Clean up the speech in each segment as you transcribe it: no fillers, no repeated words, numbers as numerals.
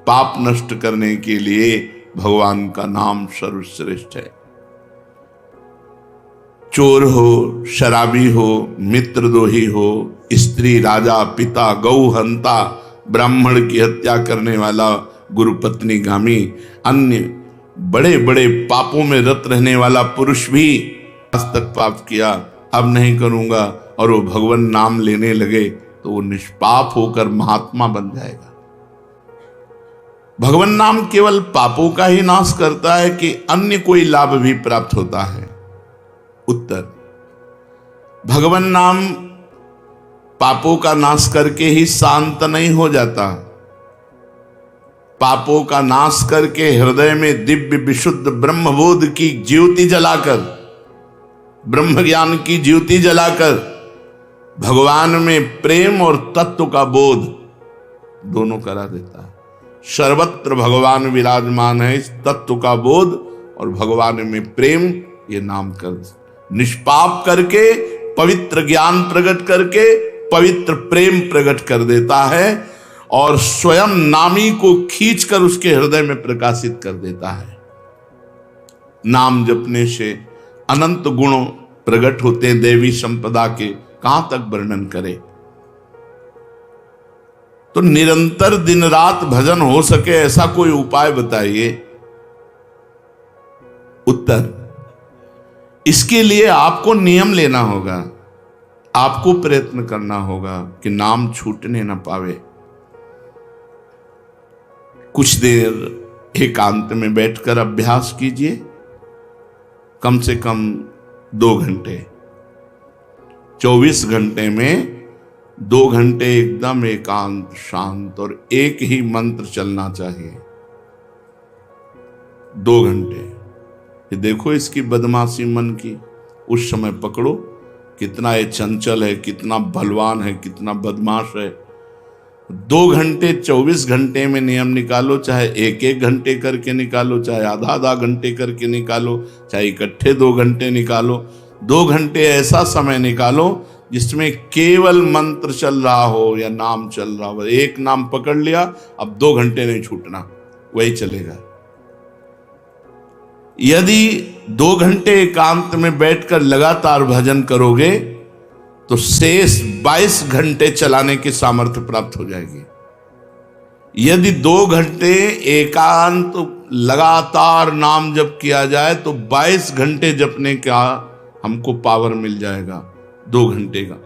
पाप नष्ट करने के लिए भगवान का नाम सर्वश्रेष्ठ है। चोर हो, शराबी हो, मित्रद्रोही हो, स्त्री, राजा, पिता, गौ हंता, ब्राह्मण की हत्या करने वाला, गुरुपत्नी गामी, अन्य बड़े बड़े पापों में रत रहने वाला पुरुष भी आज तक पाप किया, अब नहीं करूंगा, और वो भगवान नाम लेने लगे तो वो निष्पाप होकर महात्मा बन जाएगा। भगवान नाम केवल पापों का ही नाश करता है कि अन्य कोई लाभ भी प्राप्त होता है? उत्तर, भगवान नाम पापों का नाश करके ही शांत नहीं हो जाता। पापों का नाश करके हृदय में दिव्य विशुद्ध ब्रह्मबोध की ज्योति जलाकर, ब्रह्म ज्ञान की ज्योति जलाकर भगवान में प्रेम और तत्व का बोध दोनों करा देता है। सर्वत्र भगवान विराजमान है, इस तत्व का बोध और भगवान में प्रेम, ये नाम कर निष्पाप करके, पवित्र ज्ञान प्रकट करके पवित्र प्रेम प्रकट कर देता है और स्वयं नामी को खींचकर उसके हृदय में प्रकाशित कर देता है। नाम जपने से अनंत गुण प्रकट होते हैं, देवी संपदा के कहां तक वर्णन करें। तो निरंतर दिन रात भजन हो सके ऐसा कोई उपाय बताइए। उत्तर, इसके लिए आपको नियम लेना होगा, आपको प्रयत्न करना होगा कि नाम छूटने न पावे। कुछ देर एकांत में बैठकर अभ्यास कीजिए, कम से कम 2 घंटे। 24 घंटे में 2 घंटे एकदम एकांत, शांत और एक ही मंत्र चलना चाहिए। 2 घंटे। ये देखो इसकी बदमाशी मन की, उस समय पकड़ो कितना ये चंचल है, कितना बलवान है, कितना बदमाश है। 2 घंटे 24 घंटे में नियम निकालो, चाहे 1-1 घंटे करके निकालो, चाहे आधा घंटे करके निकालो, चाहे इकट्ठे 2 घंटे निकालो। 2 घंटे ऐसा समय निकालो जिसमें केवल मंत्र चल रहा हो या नाम चल रहा हो। एक नाम पकड़ लिया, अब 2 घंटे नहीं छूटना, वही चलेगा। यदि 2 घंटे एकांत में बैठकर लगातार भजन करोगे तो शेष 22 घंटे चलाने की सामर्थ्य प्राप्त हो जाएगी। यदि 2 घंटे एकांत लगातार नाम जप किया जाए तो 22 घंटे जपने का हमको पावर मिल जाएगा, 2 घंटे का।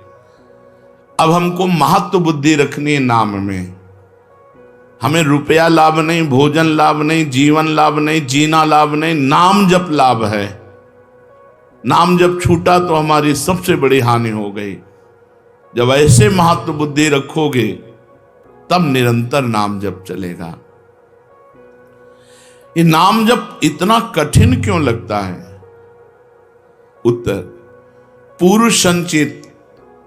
अब हमको महत्व बुद्धि रखनी है नाम में। हमें रुपया लाभ नहीं, भोजन लाभ नहीं, जीवन लाभ नहीं, जीना लाभ नहीं, नाम जप लाभ है। नाम जब छूटा तो हमारी सबसे बड़ी हानि हो गई। जब ऐसे महत्व बुद्धि रखोगे तब निरंतर नाम जप चलेगा। ये नाम जप इतना कठिन क्यों लगता है? उत्तर, पूर्व संचित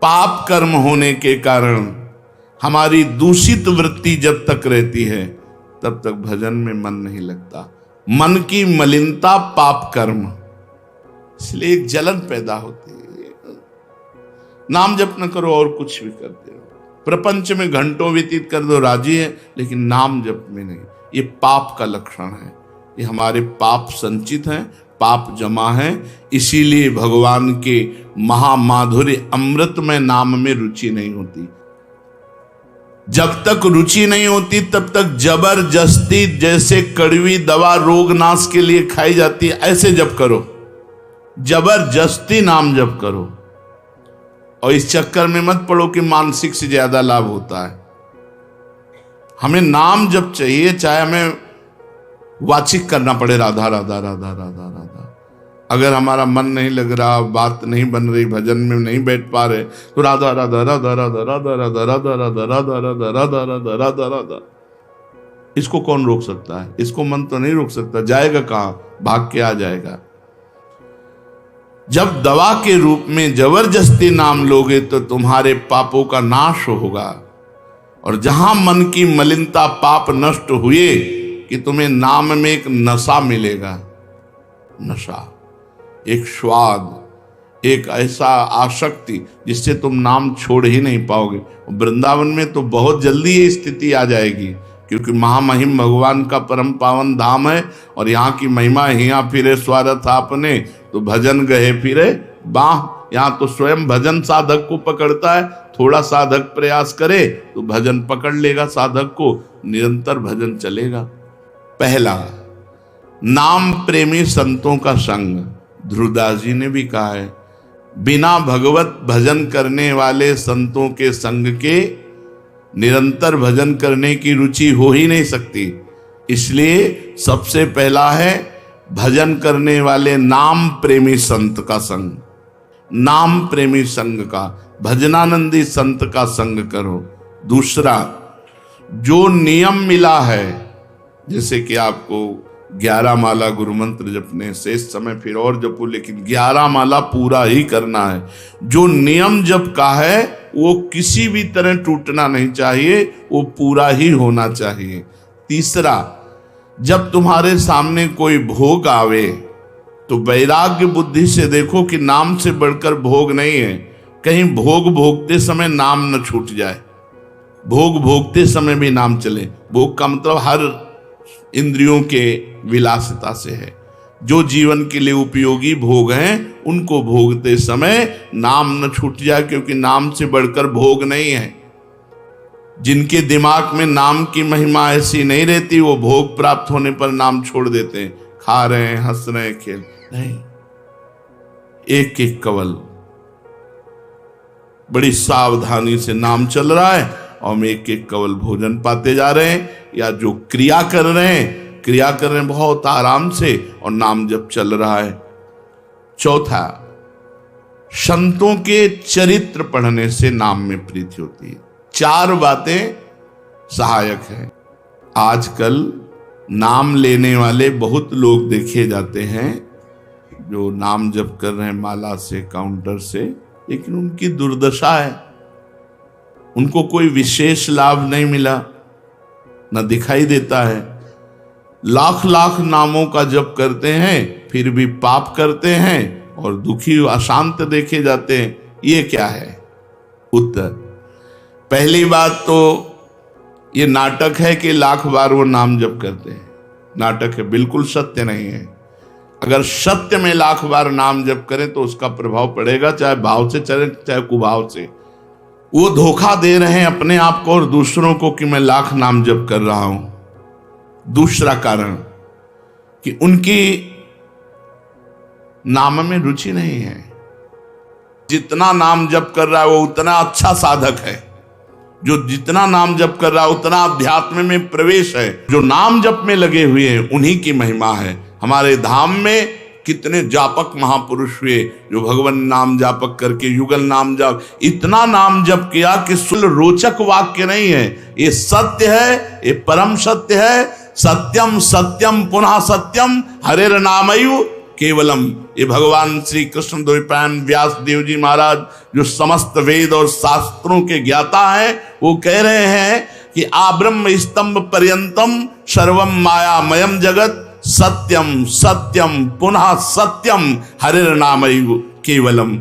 पाप कर्म होने के कारण हमारी दूषित वृत्ति जब तक रहती है तब तक भजन में मन नहीं लगता। मन की मलिनता पाप कर्म, इसलिए एक जलन पैदा होती है। नाम जप न करो और कुछ भी करते हो, प्रपंच में घंटों व्यतीत कर दो, राजी है, लेकिन नाम जप में नहीं। ये पाप का लक्षण है। ये हमारे पाप संचित हैं, पाप जमा है। इसीलिए भगवान के महामाधुर्य अमृत में नाम में रुचि नहीं होती। जब तक रुचि नहीं होती तब तक जबरदस्ती, जैसे कड़वी दवा रोग नाश के लिए खाई जाती है, ऐसे जप करो, जबरदस्ती नाम जप करो। और इस चक्कर में मत पड़ो कि मानसिक से ज्यादा लाभ होता है। हमें नाम जप चाहिए, चाहे हमें वाचिक करना पड़े, राधा राधा राधा राधा राधा। अगर हमारा मन नहीं लग रहा, बात नहीं बन रही, भजन में नहीं बैठ पा रहे, तो राधा राधा राधा राधा राधा राधा राधा राधा राधा राधा राधा राधा राधा राधा। इसको कौन रोक सकता है? इसको मन तो नहीं रोक सकता, जाएगा कहां? भाग के आ जाएगा। जब दवा के रूप में जबरदस्ती नाम लोगे तो तुम्हारे पापों का नाश होगा। और जहां मन की मलिनता पाप नष्ट हुए कि तुम्हें नाम में एक नशा मिलेगा, नशा, एक स्वाद, एक ऐसा आसक्ति जिससे तुम नाम छोड़ ही नहीं पाओगे। वृंदावन में तो बहुत जल्दी ये स्थिति आ जाएगी। क्योंकि महामहिम भगवान का परम पावन धाम है और यहाँ की महिमा हिया फिरे स्वार्थ आपने, तो भजन गए फिरे बाह। यहाँ तो स्वयं भजन साधक को पकड़ता है, थोड़ा साधक प्रयास करे तो भजन पकड़ लेगा साधक को, निरंतर भजन चलेगा। पहला, नाम प्रेमी संतों का संग। ध्रुवदास जी ने भी कहा है, बिना भगवत भजन करने वाले संतों के संग के निरंतर भजन करने की रुचि हो ही नहीं सकती। इसलिए सबसे पहला है भजन करने वाले नाम प्रेमी संत का संग। नाम प्रेमी संग का, भजनानंदी संत का संग करो। दूसरा, जो नियम मिला है, जैसे कि आपको 11 माला गुरु मंत्र जपने, शेष समय फिर और जपो, लेकिन 11 माला पूरा ही करना है। जो नियम जप का है वो किसी भी तरह टूटना नहीं चाहिए, वो पूरा ही होना चाहिए। तीसरा, जब तुम्हारे सामने कोई भोग आवे तो वैराग्य बुद्धि से देखो कि नाम से बढ़कर भोग नहीं है। कहीं भोग भोगते समय नाम न छूट जाए, भोग भोगते समय भी नाम चले। भोग का मतलब हर इंद्रियों के विलासिता से है। जो जीवन के लिए उपयोगी भोग हैं उनको भोगते समय नाम न छूट जाए, क्योंकि नाम से बढ़कर भोग नहीं है। जिनके दिमाग में नाम की महिमा ऐसी नहीं रहती, वो भोग प्राप्त होने पर नाम छोड़ देते हैं। खा रहे हैं, हंस रहे हैं, खेल नहीं, एक एक कवल बड़ी सावधानी से नाम चल रहा है और हम एक एक कवल भोजन पाते जा रहे हैं, या जो क्रिया कर रहे हैं बहुत आराम से और नाम जब चल रहा है। चौथा, संतों के चरित्र पढ़ने से नाम में प्रीति होती है। 4 बातें सहायक हैं। आजकल नाम लेने वाले बहुत लोग देखे जाते हैं जो नाम जप कर रहे हैं माला से, काउंटर से, लेकिन उनकी दुर्दशा है। उनको कोई विशेष लाभ नहीं मिला, न दिखाई देता है। लाख लाख नामों का जप करते हैं फिर भी पाप करते हैं और दुखी अशांत देखे जाते हैं। ये क्या है? उत्तर, पहली बात तो ये नाटक है कि लाख बार वो नाम जप करते हैं। नाटक है, बिल्कुल सत्य नहीं है। अगर सत्य में लाख बार नाम जप करें तो उसका प्रभाव पड़ेगा, चाहे भाव से चले चाहे कुभाव से। वो धोखा दे रहे हैं अपने आप को और दूसरों को कि मैं लाख नाम जप कर रहा हूं। दूसरा कारण कि उनकी नाम में रुचि नहीं है। जितना नाम जप कर रहा है वो उतना अच्छा साधक है, जो जितना नाम जप कर रहा है उतना अध्यात्म में प्रवेश है। जो नाम जप में लगे हुए हैं उन्हीं की महिमा है। हमारे धाम में कितने जापक महापुरुष हुए जो भगवान नाम जापक करके युगल नाम जाप, इतना नाम जप किया कि सुल रोचक वाक्य नहीं है, ये सत्य है, ये परम सत्य है। सत्यम सत्यम पुनः सत्यम हरेर नामयु केवलम। ये भगवान श्री कृष्ण द्वैपायन व्यास देव जी महाराज जो समस्त वेद और शास्त्रों के ज्ञाता हैं, वो कह रहे हैं कि आब्रह्म स्तंभ पर्यंतम सर्वम मायामयम जगत सत्यम सत्यम पुनः सत्यम हरेर नामयु केवलम।